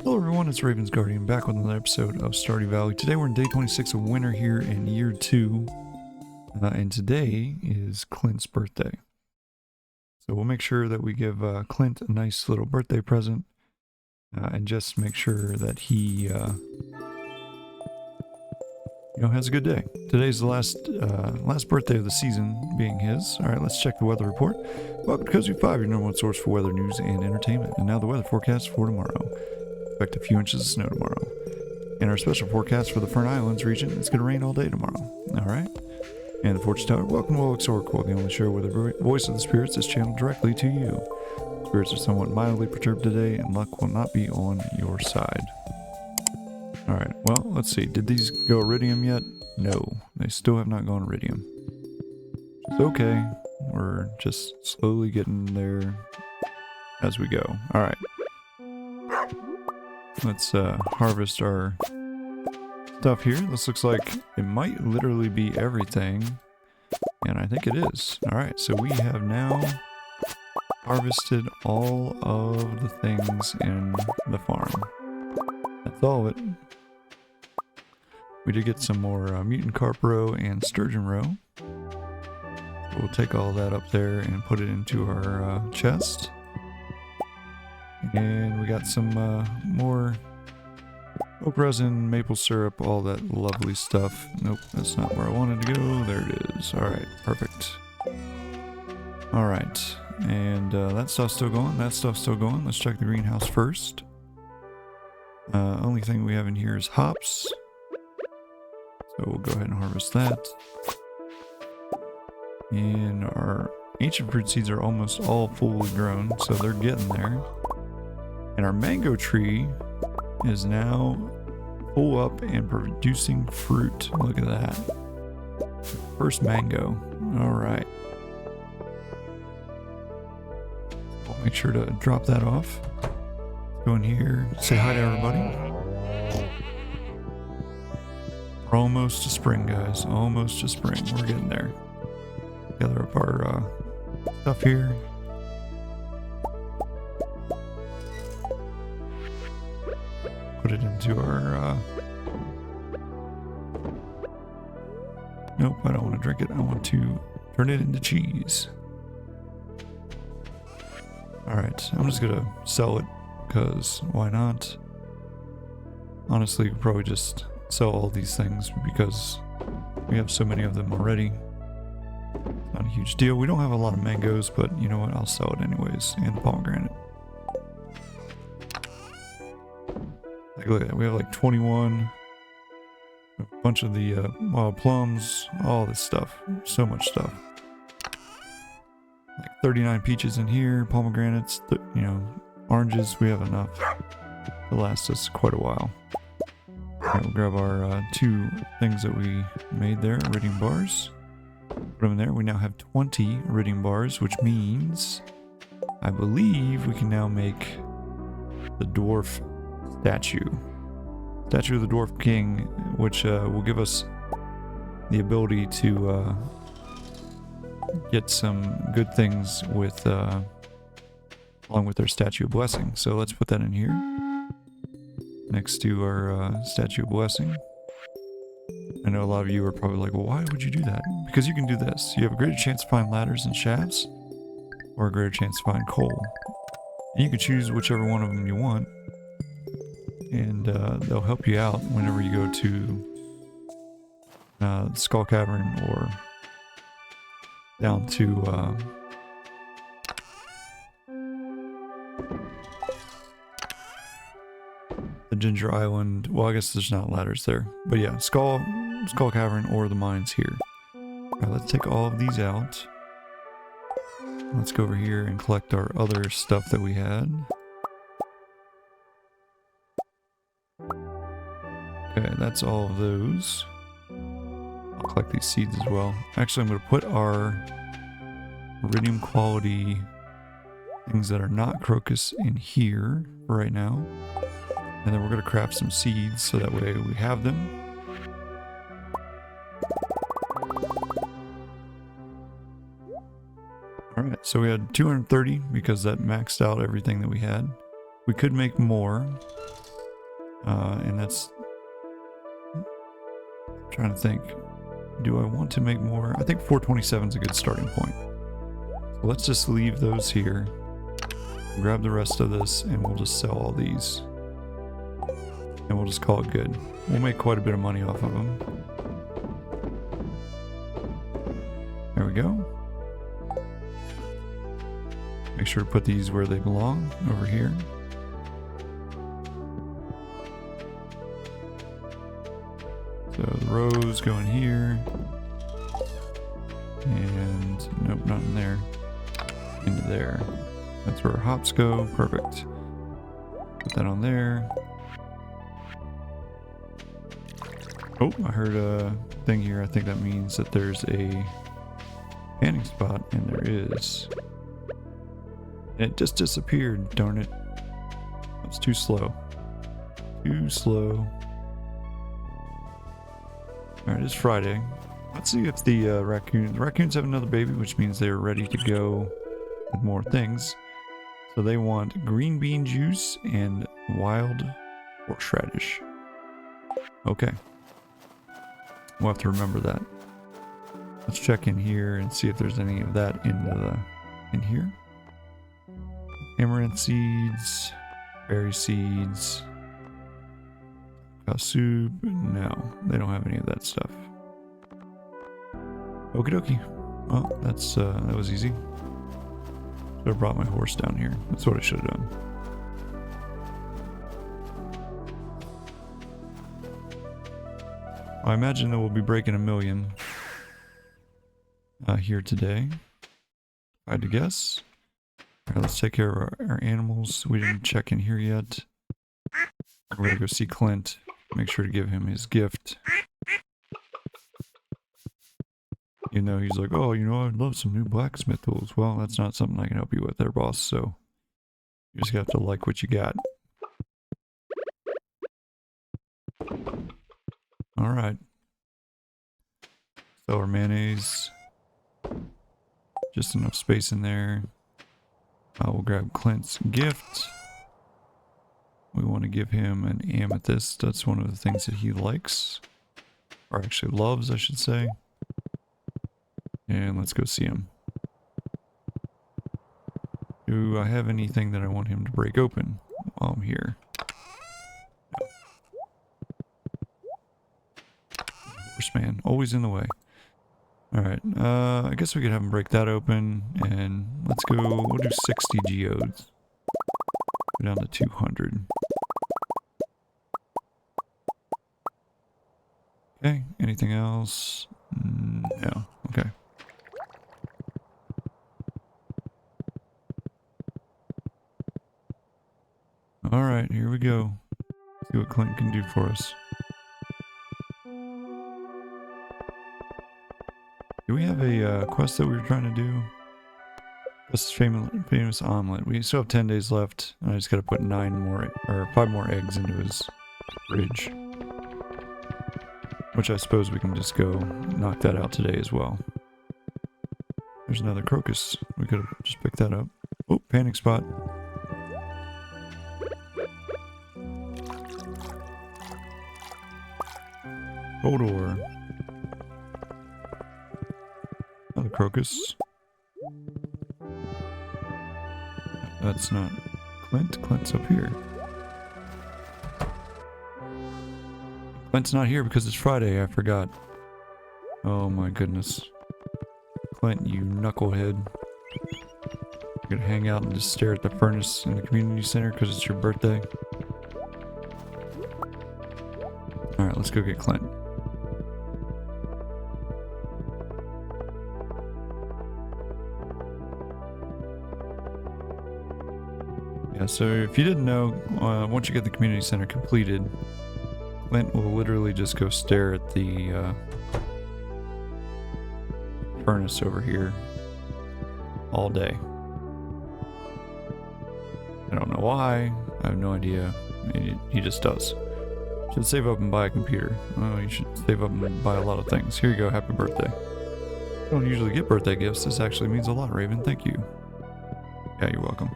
Hello everyone, it's Raven's Guardian back with another episode of Stardew Valley. Today we're in day 26 of winter here in year 2. And today is Clint's birthday. So we'll make sure that we give Clint a nice little birthday present. And just make sure that he, has a good day. Today's the last birthday of the season being his. Alright, let's check the weather report. Welcome to Cozy 5, your number one source for weather news and entertainment. And now the weather forecast for tomorrow. Expect a few inches of snow tomorrow. In our special forecast for the Fern Islands region, it's going to rain all day tomorrow. Alright? And the Fortune Tower, welcome to Oak's Oracle, the only show where the voice of the spirits is channeled directly to you. Spirits are somewhat mildly perturbed today, and luck will not be on your side. Alright, well, let's see. Did these go iridium yet? No, they still have not gone iridium. It's okay. We're just slowly getting there as we go. Alright. Let's harvest our stuff here. This looks like it might literally be everything. And I think it is. Alright, so we have now harvested all of the things in the farm. That's all of it. We did get some more mutant carp roe and sturgeon roe. We'll take all that up there and put it into our chest. And we got some more oak resin, maple syrup, all that lovely stuff. Nope, that's not where I wanted to go. There it is. Alright, perfect. Alright, and that stuff's still going. That stuff's still going. Let's check the greenhouse first. Only thing we have in here is hops. So we'll go ahead and harvest that. And our ancient fruit seeds are almost all fully grown, so they're getting there. And our mango tree is now full up and producing fruit. Look at that. First mango. Alright. We'll make sure to drop that off. Go in here, say hi to everybody. We're almost to spring, guys. Almost to spring. We're getting there. Gather up our stuff here. Put it into our nope, I don't want to drink it. I want to turn it into cheese. Alright, I'm just gonna sell it because why not? Honestly, we could probably just sell all these things because we have so many of them already. Not a huge deal. We don't have a lot of mangoes, but you know what? I'll sell it anyways. And the pomegranate. Like, look at that. We have like 21. A bunch of the wild plums. All this stuff. So much stuff. Like 39 peaches in here. Pomegranates. Oranges. We have enough to last us quite a while. Alright, we'll grab our 2 things that we made there. Iridium bars. Put them in there. We now have 20 iridium bars, which means I believe we can now make the dwarf statue. Statue of the Dwarf King, which will give us the ability to get some good things with along with our Statue of Blessing. So let's put that in here next to our Statue of Blessing. I know a lot of you are probably like, well, why would you do that? Because you can do this. You have a greater chance to find ladders and shafts, or a greater chance to find coal. And you can choose whichever one of them you want, and they'll help you out whenever you go to Skull Cavern or down to the Ginger Island. Well, I guess there's not ladders there, but yeah, Skull Cavern or the mines here. Alright, let's take all of these out. Let's go over here and collect our other stuff that we had. Okay, that's all of those. I'll collect these seeds as well. Actually, I'm going to put our iridium quality things that are not crocus in here for right now. And then we're going to craft some seeds so that way we have them. Alright, so we had 230 because that maxed out everything that we had. We could make more. And that's... I'm trying to think. Do I want to make more? I think 427 is a good starting point. So let's just leave those here. Grab the rest of this and we'll just sell all these. And we'll just call it good. We'll make quite a bit of money off of them. There we go. Make sure to put these where they belong, over here. So the rows go in here. And nope, not in there. Into there. That's where our hops go. Perfect. Put that on there. Oh, I heard a thing here. I think that means that there's a panning spot, and there is. And it just disappeared, darn it. That's too slow. Too slow. Alright, it's Friday. Let's see if the raccoons have another baby, which means they're ready to go with more things. So they want green bean juice and wild horseradish. Okay. We'll have to remember that. Let's check in here and see if there's any of that in here. Amaranth seeds, berry seeds, cow soup. No, they don't have any of that stuff. Okie dokie. Well, that was easy. Should have brought my horse down here. That's what I should have done. I imagine that we'll be breaking 1 million here today. If I had to guess. Alright, let's take care of our animals. We didn't check in here yet. We're gonna go see Clint. Make sure to give him his gift. Even though he's like, oh, you know, I'd love some new blacksmith tools. Well, that's not something I can help you with there, boss, so you just have to like what you got. Alright. So our mayonnaise. Just enough space in there. We'll grab Clint's gift. We want to give him an amethyst. That's one of the things that he likes. Or actually loves, I should say. And let's go see him. Do I have anything that I want him to break open while I'm here? No. Horseman, always in the way. Alright, I guess we could have him break that open, and let's go, we'll do 60 geodes. Go down to 200. Okay, anything else? No, okay. Alright, here we go. See what Clint can do for us. Do we have a quest that we were trying to do? This famous omelet. We still have 10 days left. I just gotta put 5 more eggs into his fridge. Which I suppose we can just go knock that out today as well. There's another crocus. We could have just picked that up. Oh, panic spot. Hodor. Another crocus. That's not Clint. Clint's up here. Clint's not here because it's Friday. I forgot. Oh my goodness. Clint, you knucklehead. You're gonna hang out and just stare at the furnace in the community center because it's your birthday. Alright, let's go get Clint. Yeah, so if you didn't know, once you get the community center completed, Clint will literally just go stare at the furnace over here all day. I don't know why. I have no idea. He just does. Should save up and buy a computer. Oh, you should save up and buy a lot of things. Here you go. Happy birthday. I don't usually get birthday gifts. This actually means a lot, Raven. Thank you. Yeah, you're welcome.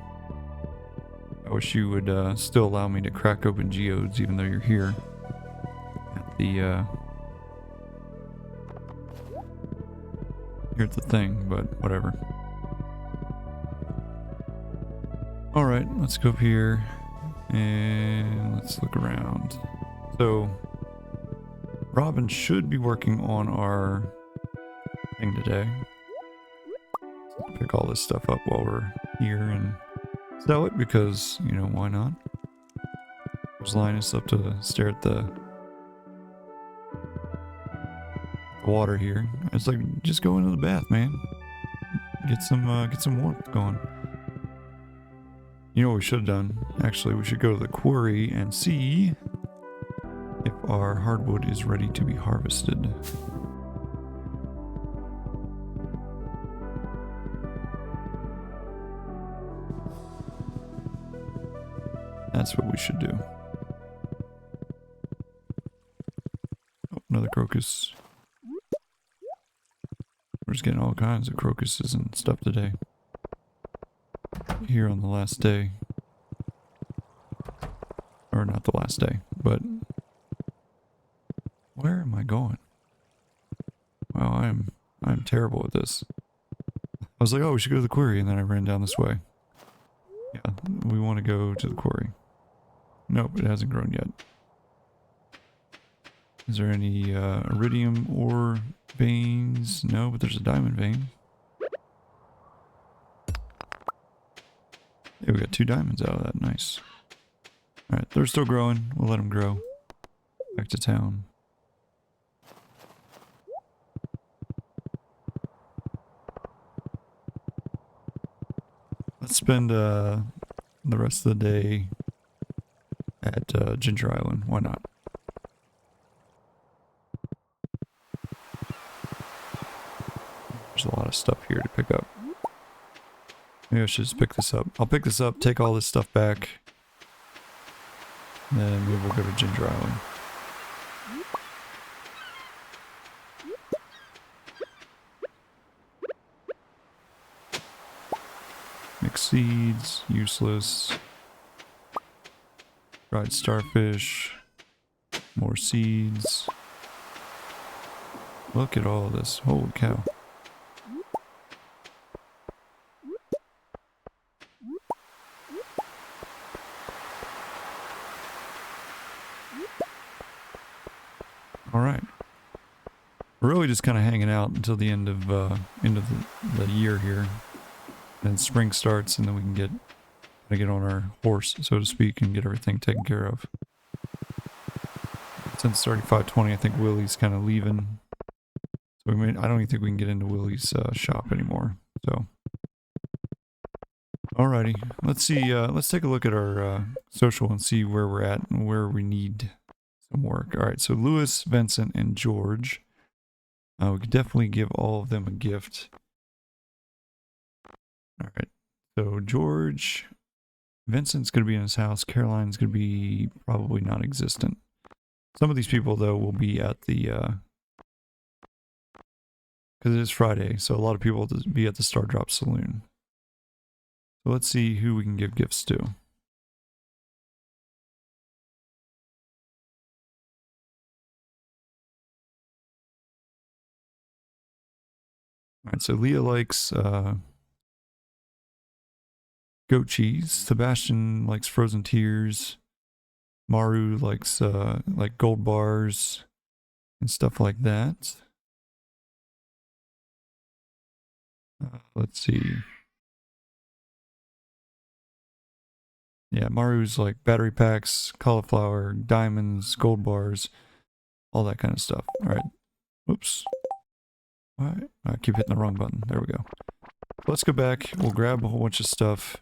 wish you would still allow me to crack open geodes even though you're here at the here at the thing, but whatever. Alright, let's go up here and let's look around. So Robin should be working on our thing today. So pick all this stuff up while we're here and sell it because, you know, why not? There's Linus up to stare at the water here. It's like, just go into the bath, man. Get some warmth going. You know what we should have done? Actually, we should go to the quarry and see if our hardwood is ready to be harvested. That's what we should do. Oh, another crocus. We're just getting all kinds of crocuses and stuff today. Here on the last day. Or not the last day, but where am I going? Wow, I'm terrible at this. I was like, oh, we should go to the quarry, and then I ran down this way. Yeah, we want to go to the quarry. Nope, it hasn't grown yet. Is there any iridium ore veins? No, but there's a diamond vein. Yeah, we got 2 diamonds out of that. Nice. Alright, they're still growing. We'll let them grow. Back to town. Let's spend the rest of the day at Ginger Island. Why not? There's a lot of stuff here to pick up. Maybe I should just pick this up. I'll pick this up, take all this stuff back. Then maybe we'll go to Ginger Island. Mixed seeds, useless. Dried starfish. More seeds. Look at all this. Holy cow. Alright. We're really just kind of hanging out until the end of the year here. Then spring starts and then we can get on our horse, so to speak, and get everything taken care of. Since 3520, I think Willie's kind of leaving. So I don't even think we can get into Willie's shop anymore. So, alrighty, let's see. Let's take a look at our social and see where we're at and where we need some work. All right, so Lewis, Vincent, and George. We could definitely give all of them a gift. All right, so George, Vincent's going to be in his house. Caroline's going to be probably non-existent. Some of these people, though, will be at the, because it is Friday, so a lot of people will be at the Star Drop Saloon. So let's see who we can give gifts to. Alright, so Leah likes goat cheese. Sebastian likes frozen tears. Maru likes like gold bars and stuff like that. Let's see. Yeah, Maru's like battery packs, cauliflower, diamonds, gold bars, all that kind of stuff. Alright. Whoops. Alright. I keep hitting the wrong button. There we go. Let's go back. We'll grab a whole bunch of stuff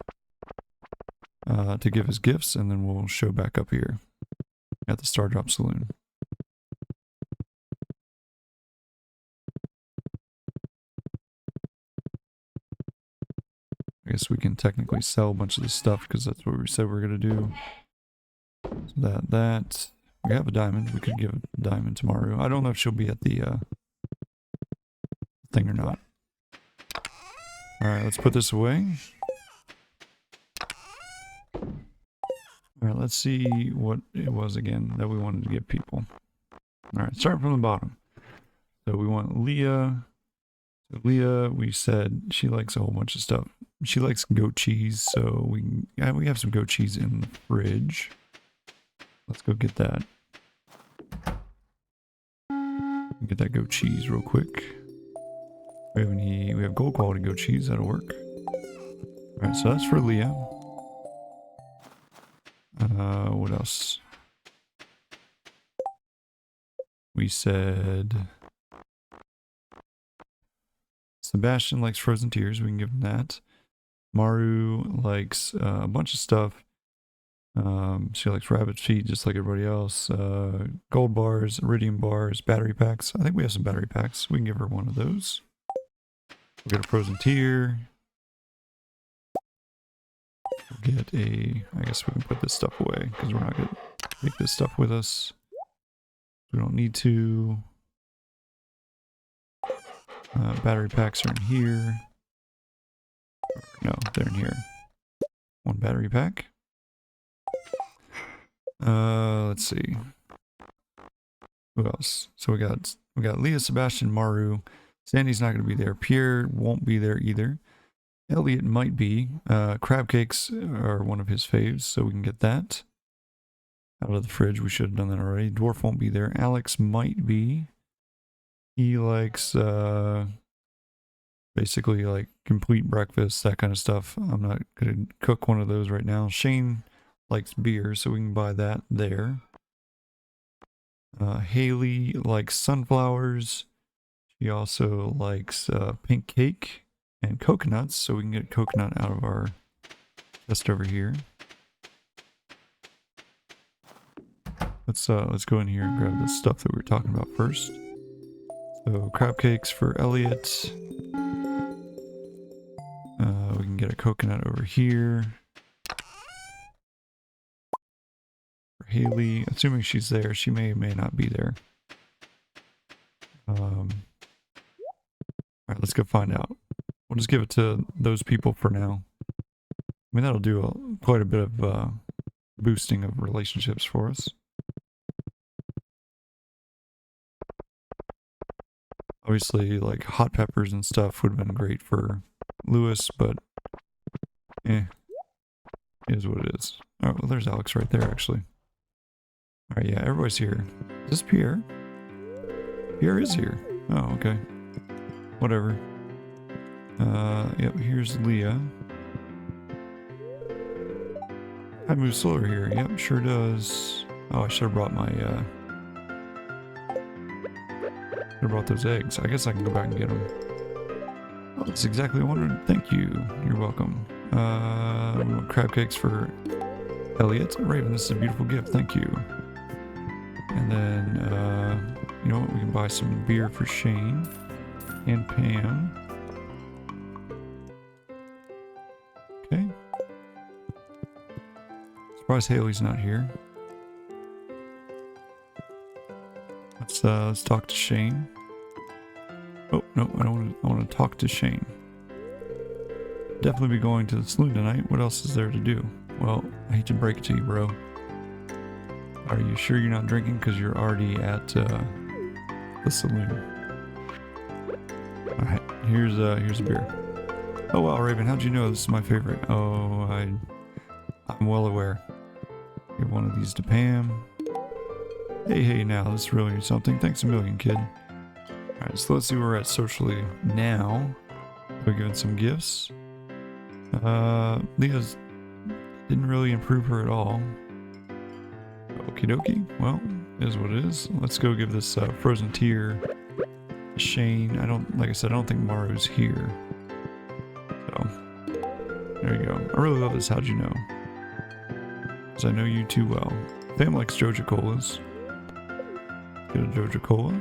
to give as gifts, and then we'll show back up here at the Star Drop Saloon. I guess we can technically sell a bunch of this stuff because that's what we said we were going to do. So that. We have a diamond. We could give a diamond to Maru. I don't know if she'll be at the thing or not. Alright, let's put this away. Alright, let's see what it was again that we wanted to give people. Alright, starting from the bottom. So we want Leah. So Leah, we said she likes a whole bunch of stuff. She likes goat cheese, so we have some goat cheese in the fridge. Let's go get that. Get that goat cheese real quick. We have gold quality goat cheese, that'll work. Alright, so that's for Leah. What else? We said Sebastian likes frozen tears, we can give him that. Maru likes a bunch of stuff. She likes rabbit feet just like everybody else. Gold bars, iridium bars, battery packs. I think we have some battery packs. We can give her one of those. We'll get a frozen tear. We'll get I guess we can put this stuff away because we're not going to take this stuff with us. We don't need to. Battery packs are in here. No, they're in here. One battery pack. Let's see. Who else? So we got Leah, Sebastian, Maru. Sandy's not going to be there. Pierre won't be there either. Elliot might be. Crab cakes are one of his faves, so we can get that out of the fridge. We should have done that already. Dwarf won't be there. Alex might be. He likes basically like complete breakfast, that kind of stuff. I'm not going to cook one of those right now. Shane likes beer, so we can buy that there. Haley likes sunflowers. She also likes pink cake and coconuts, so we can get coconut out of our chest over here. Let's go in here and grab the stuff that we were talking about first. So crab cakes for Elliot. We can get a coconut over here. For Haley, assuming she's there, she may or may not be there. Alright, let's go find out. We'll just give it to those people for now. I mean, that'll do quite a bit of boosting of relationships for us. Obviously, like hot peppers and stuff would have been great for Lewis, but it is what it is. Oh, well, there's Alex right there, actually. Alright, yeah, everybody's here. Is this Pierre? Pierre is here. Oh, okay. Whatever. Yep, here's Leah. I move slower here. Yep, sure does. Oh, I should have brought my, I brought those eggs. I guess I can go back and get them. Oh, that's exactly what I wanted. Thank you. You're welcome. We want crab cakes for Elliot. Raven, this is a beautiful gift. Thank you. And then, you know what? We can buy some beer for Shane and Pam. Okay. Surprised Haley's not here. Let's talk to Shane. Oh, no, I want to talk to Shane. Definitely be going to the saloon tonight. What else is there to do? Well, I hate to break it to you, bro. Are you sure you're not drinking? Because you're already at the saloon. Alright, here's a beer. Oh wow, Raven, how'd you know this is my favorite? Oh, I'm well aware. Give one of these to Pam. Hey, now, this is really something. Thanks a million, kid. Alright, so let's see where we're at socially now. We're giving some gifts. Leah's didn't really improve her at all. Okie dokie. Well, is what it is. Let's go give this frozen tear to Shane. Like I said, I don't think Maru's here. So, there you go. I really love this. How'd you know? Because I know you too well. Fam likes Joja Colas. Get a Joja Cola.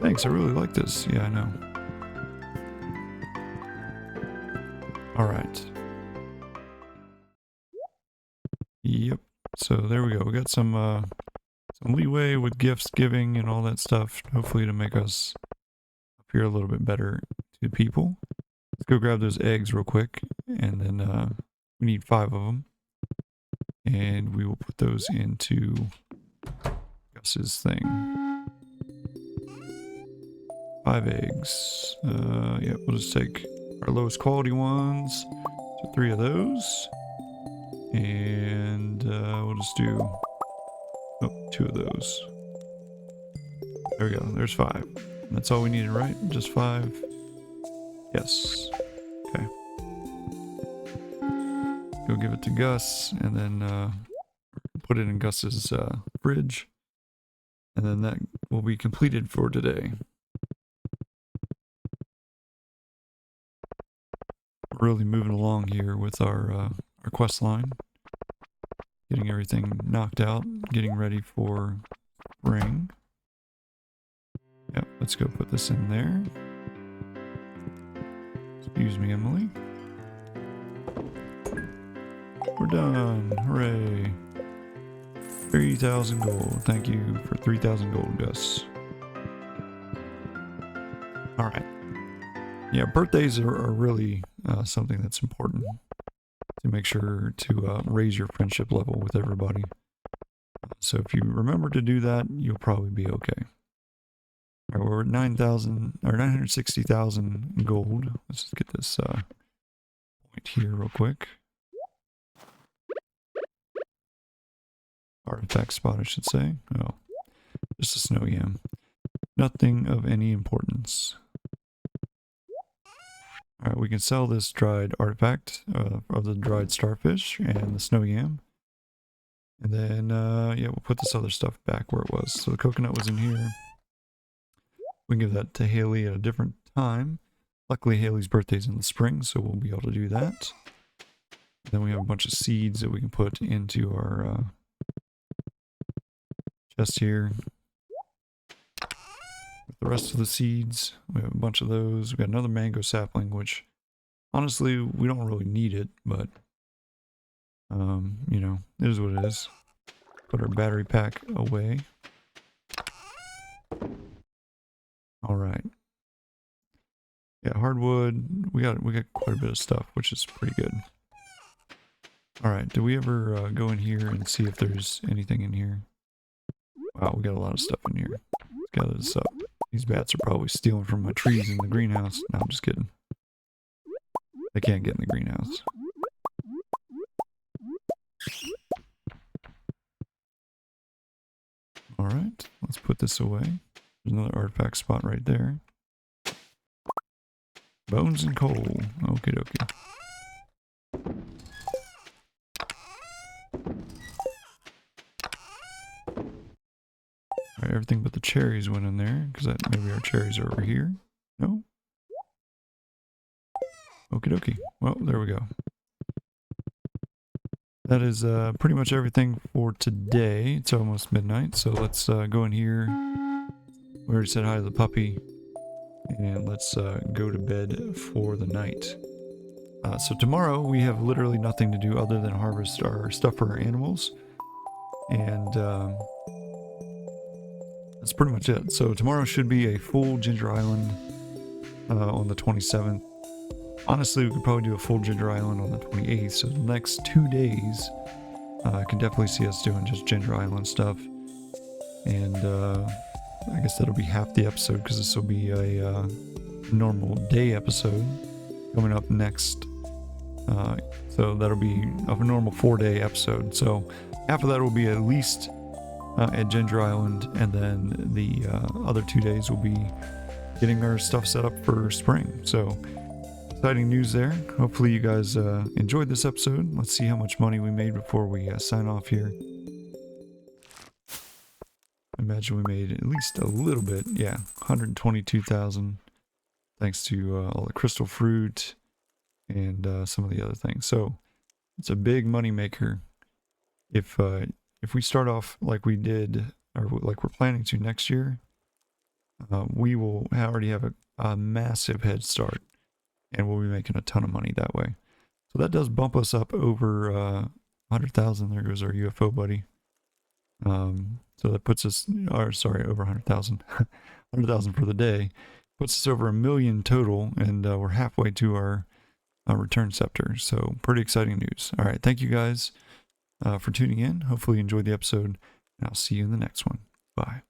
Thanks, I really like this. Yeah, I know. Alright. Yep. So there we go. We got some leeway with gifts giving and all that stuff. Hopefully to make us appear a little bit better to people. Let's go grab those eggs real quick and then We need 5 of them. And we will put those into Gus's thing. 5 eggs. Yeah, we'll just take our lowest quality ones. So 3 of those. And we'll just do 2 of those. There we go. There's 5. That's all we needed, right? Just 5. Yes. Okay. Go give it to Gus, and then put it in Gus's fridge. And then that will be completed for today. We're really moving along here with our quest line. Getting everything knocked out, getting ready for spring. Yep, let's go put this in there. Excuse me, Emily. We're done. Hooray. 3,000 gold. Thank you for 3,000 gold, Gus. Alright. Yeah, birthdays are really something that's important to make sure to raise your friendship level with everybody. So if you remember to do that, you'll probably be okay. All right, we're at 960,000 gold. Let's just get this point here real quick. Artifact spot, I should say. Oh, just a snow yam. Nothing of any importance. Alright, we can sell this dried artifact of the dried starfish and the snow yam. And then, yeah, we'll put this other stuff back where it was. So the coconut was in here. We can give that to Haley at a different time. Luckily, Haley's birthday's in the spring, so we'll be able to do that. Then we have a bunch of seeds that we can put into our chest here. With the rest of the seeds, we have a bunch of those. We've got another mango sapling, which honestly, we don't really need it, but you know, it is what it is. Put our battery pack away. Alright. Yeah, hardwood. We got quite a bit of stuff, which is pretty good. Alright, do we ever go in here and see if there's anything in here? Wow, we got a lot of stuff in here. Let's gather this up. These bats are probably stealing from my trees in the greenhouse. No, I'm just kidding. They can't get in the greenhouse. Alright, let's put this away. There's another artifact spot right there. Bones and coal. Okie dokie. Alright, everything but the cherries went in there, because maybe our cherries are over here. No? Okie dokie. Well, there we go. That is pretty much everything for today. It's almost midnight, so let's go in here. We already said hi to the puppy. And let's go to bed for the night. So tomorrow we have literally nothing to do other than harvest our stuff for our animals. And that's pretty much it. So tomorrow should be a full Ginger Island on the 27th. Honestly, we could probably do a full Ginger Island on the 28th. So the next 2 days, I can definitely see us doing just Ginger Island stuff. And I guess that'll be half the episode, because this will be a normal day episode coming up next. So that'll be a normal 4-day episode. So half of that will be at least at Ginger Island, and then the other 2 days will be getting our stuff set up for spring. So exciting news there. Hopefully you guys enjoyed this episode. Let's see how much money we made before we sign off here. Imagine we made at least a little bit. Yeah, 122,000 thanks to all the crystal fruit and some of the other things. So it's a big money maker. If we start off like we did, or like we're planning to next year, we will already have a massive head start, and we'll be making a ton of money that way. So that does bump us up over 100,000. There goes our UFO buddy. So that puts us, or sorry, over 100,000. 100,000 for the day. Puts us over 1 million total, and we're halfway to our return scepter. So pretty exciting news. All right, thank you guys for tuning in. Hopefully you enjoyed the episode, and I'll see you in the next one. Bye.